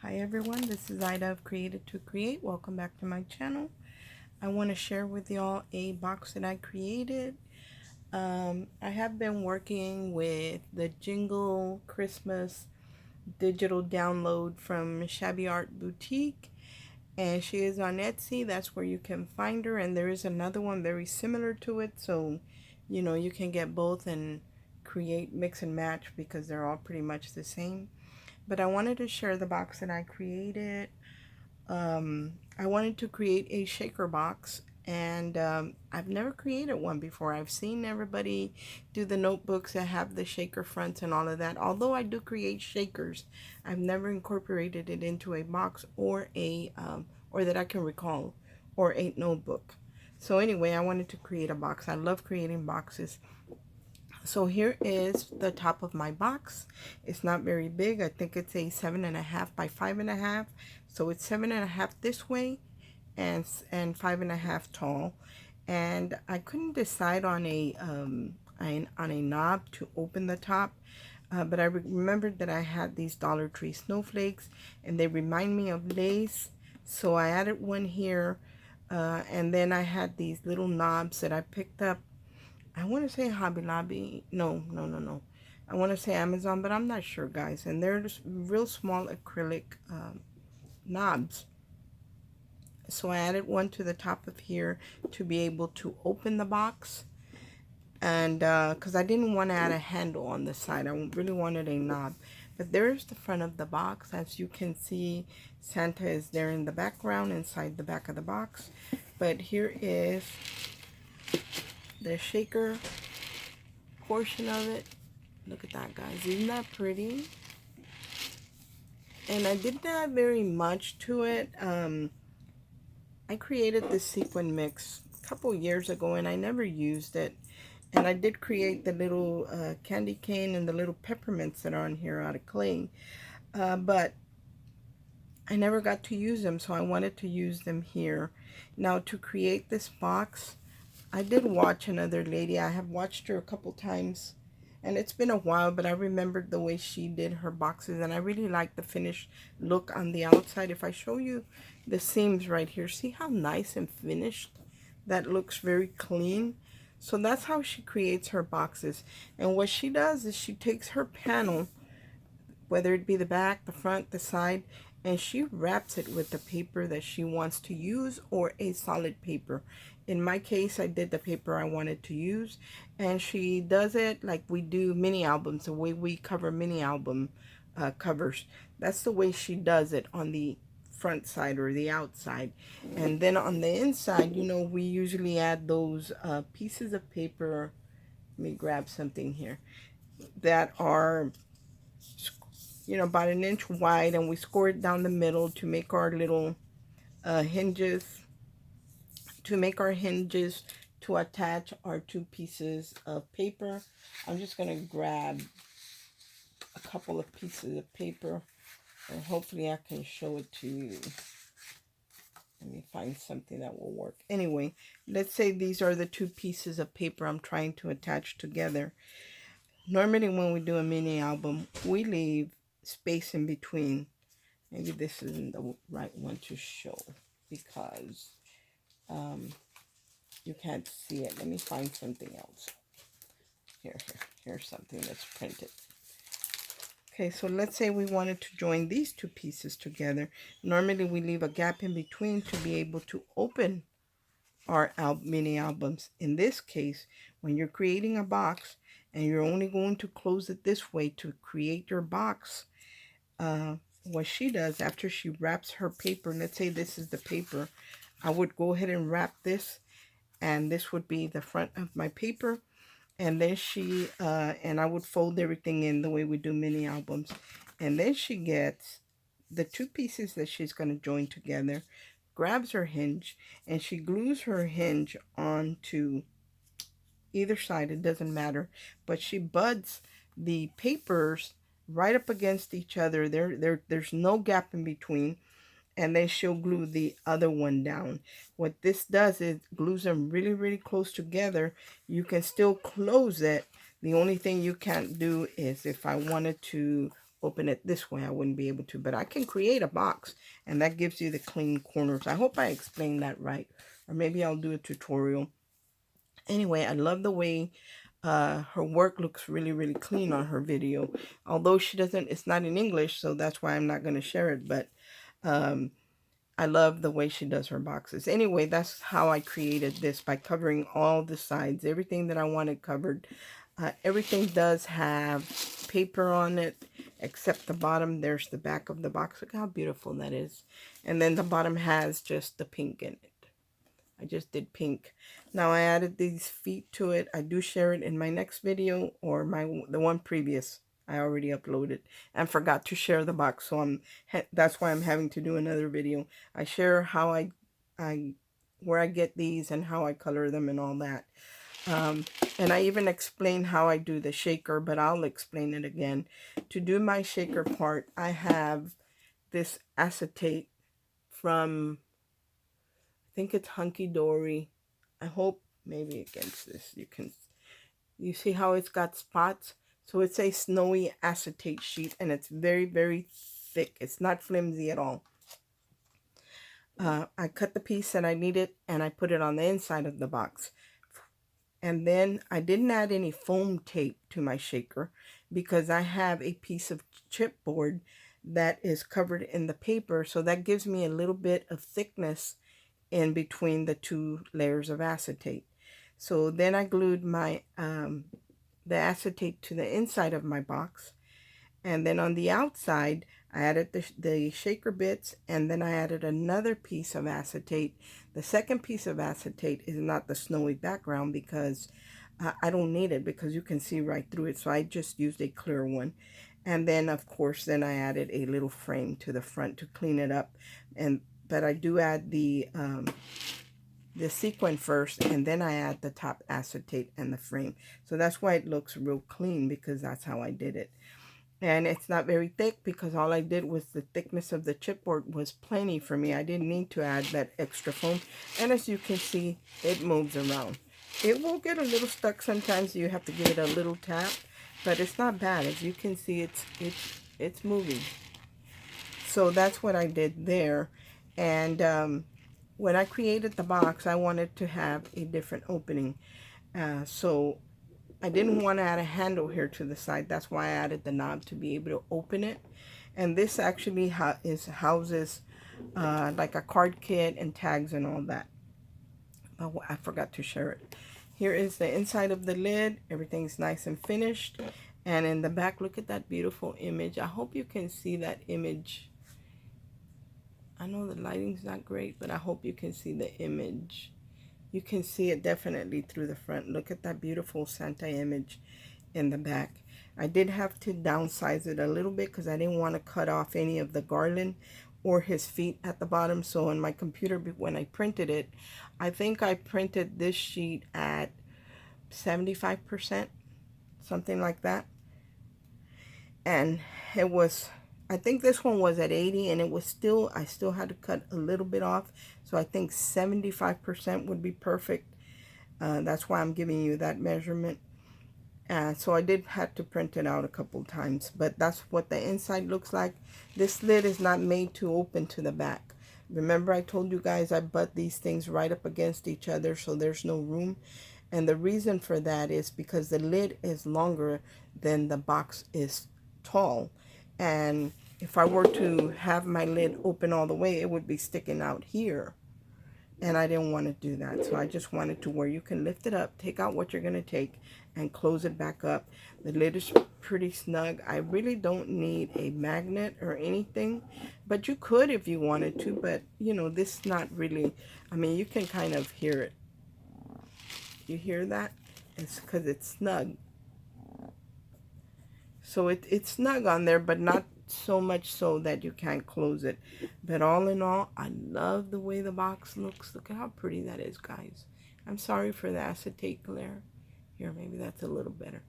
Hi everyone, this is Ida of Created to Create. Welcome back to my channel. I want to share with y'all a box that I created. I have been working with the Jingle Christmas digital download from Shabby Art Boutique, and she is on Etsy. That's where you can find her, and there is another one very similar to it, so you can get both and create mix and match because they're all pretty much the same. But I wanted to share the box that I created. I wanted to create a shaker box, and I've never created one before. I've seen everybody do the notebooks that have the shaker fronts and all of that. Although I do create shakers, I've never incorporated it into a box or or that I can recall, or a notebook. So anyway, I wanted to create a box. I love creating boxes. So here is the top of my box. It's not very big. I think it's a 7.5 by 5.5. So it's 7.5 this way and 5.5 tall. And I couldn't decide on a knob to open the top. But I remembered that I had these Dollar Tree snowflakes and they remind me of lace. So I added one here. And then I had these little knobs that I picked up. I want to say Hobby Lobby. No. I want to say Amazon, but I'm not sure, guys. And they're just real small acrylic knobs. So I added one to the top of here to be able to open the box. And because I didn't want to add a handle on the side. I really wanted a knob. But there's the front of the box. As you can see, Santa is there in the background inside the back of the box. But here is the shaker portion of it. Look at that, guys. Isn't that pretty? And I didn't add very much to it. I created this sequin mix a couple years ago and I never used it. And I did create the little candy cane and the little peppermints that are on here out of clay. But I never got to use them, so I wanted to use them here. Now, to create this box, I did watch another lady. I have watched her a couple times, and it's been a while, but I remembered the way she did her boxes, and I really like the finished look on the outside. If I show you the seams right here, see how nice and finished that looks, very clean. So that's how she creates her boxes. And what she does is she takes her panel, whether it be the back, the front, the side, and she wraps it with the paper that she wants to use or a solid paper. In my case, I did the paper I wanted to use, and she does it like we do mini albums, the way we cover mini album covers. That's the way she does it on the front side or the outside. And then on the inside, we usually add those pieces of paper. Let me grab something here that are about an inch wide, and we score it down the middle to make our little hinges, to attach our two pieces of paper. I'm just going to grab a couple of pieces of paper, and hopefully I can show it to you. Let me find something that will work. Anyway, let's say these are the two pieces of paper I'm trying to attach together. Normally when we do a mini album, we leave space in between. Maybe this isn't the right one to show because you can't see it. Let me find something else. Here's something that's printed. Okay, so let's say we wanted to join these two pieces together. Normally we leave a gap in between to be able to open our mini albums. In this case, when you're creating a box and you're only going to close it this way to create your box, what she does after she wraps her paper, let's say this is the paper, I would go ahead and wrap this, and this would be the front of my paper, and then and I would fold everything in the way we do mini albums, and then she gets the two pieces that she's going to join together, grabs her hinge, and she glues her hinge onto either side, it doesn't matter, but she buds the papers right up against each other. There's no gap in between, and then she'll glue the other one down. What this does is glues them really, really close together. You can still close it. The only thing you can't do is if I wanted to open it this way. I wouldn't be able to, but I can create a box, and that gives you the clean corners. I hope I explained that right, or maybe I'll do a tutorial. Anyway, I love the way her work looks really, really clean on her video. Although she doesn't, it's not in English, so that's why I'm not going to share it, but I love the way she does her boxes. Anyway, that's how I created this, by covering all the sides, everything that I wanted covered. Everything does have paper on it, except the bottom. There's the back of the box. Look how beautiful that is. And then the bottom has just the pink in it. I just did pink. Now I added these feet to it. I do share it in my next video, or the one previous. I already uploaded and forgot to share the box, so that's why I'm having to do another video. I share how where I get these and how I color them and all that. And I even explain how I do the shaker, but I'll explain it again. To do my shaker part, I have this acetate from, I think it's Hunky Dory. I hope maybe against this you see how it's got spots? So it's a snowy acetate sheet, and it's very, very thick. It's not flimsy at all. I cut the piece that I needed, and I put it on the inside of the box. And then I didn't add any foam tape to my shaker because I have a piece of chipboard that is covered in the paper. So that gives me a little bit of thickness in between the two layers of acetate. So then I glued my the acetate to the inside of my box, and then on the outside I added the shaker bits, and then I added another piece of acetate. The second piece of acetate is not the snowy background because I don't need it, because you can see right through it, so I just used a clear one. And then of course then I added a little frame to the front to clean it up, but I do add the sequin first, and then I add the top acetate and the frame. So that's why it looks real clean, because that's how I did it. And it's not very thick because all I did was the thickness of the chipboard was plenty for me. I didn't need to add that extra foam. And as you can see, it moves around. It will get a little stuck sometimes. You have to give it a little tap, but it's not bad. As you can see, it's moving. So that's what I did there. And when I created the box, I wanted to have a different opening. So I didn't want to add a handle here to the side. That's why I added the knob to be able to open it. And this actually houses like a card kit and tags and all that. Oh, I forgot to share it. Here is the inside of the lid. Everything's nice and finished. And in the back, look at that beautiful image. I hope you can see that image. I know the lighting's not great, but I hope you can see the image. You can see it definitely through the front. Look at that beautiful Santa image in the back. I did have to downsize it a little bit because I didn't want to cut off any of the garland or his feet at the bottom. So on my computer, when I printed it, I think I printed this sheet at 75%, something like that. And it was, I think this one was at 80, and it was still, I still had to cut a little bit off. So I think 75% would be perfect. That's why I'm giving you that measurement. So I did have to print it out a couple times, but that's what the inside looks like. This lid is not made to open to the back. Remember I told you guys I butt these things right up against each other, so there's no room. And the reason for that is because the lid is longer than the box is tall. And if I were to have my lid open all the way, it would be sticking out here. And I didn't want to do that. So I just wanted to where you can lift it up, take out what you're going to take, and close it back up. The lid is pretty snug. I really don't need a magnet or anything, but you could if you wanted to. But, you know, this is not really, I mean, you can kind of hear it. You hear that? It's because it's snug. So it's snug on there, but not so much so that you can't close it. But all in all, I love the way the box looks. Look at how pretty that is, guys. I'm sorry for the acetate glare. Here, maybe that's a little better.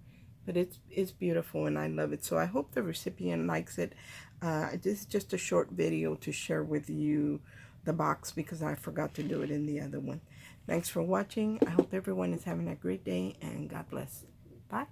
But it's beautiful, and I love it. So I hope the recipient likes it. This is just a short video to share with you the box because I forgot to do it in the other one. Thanks for watching. I hope everyone is having a great day, and God bless. Bye.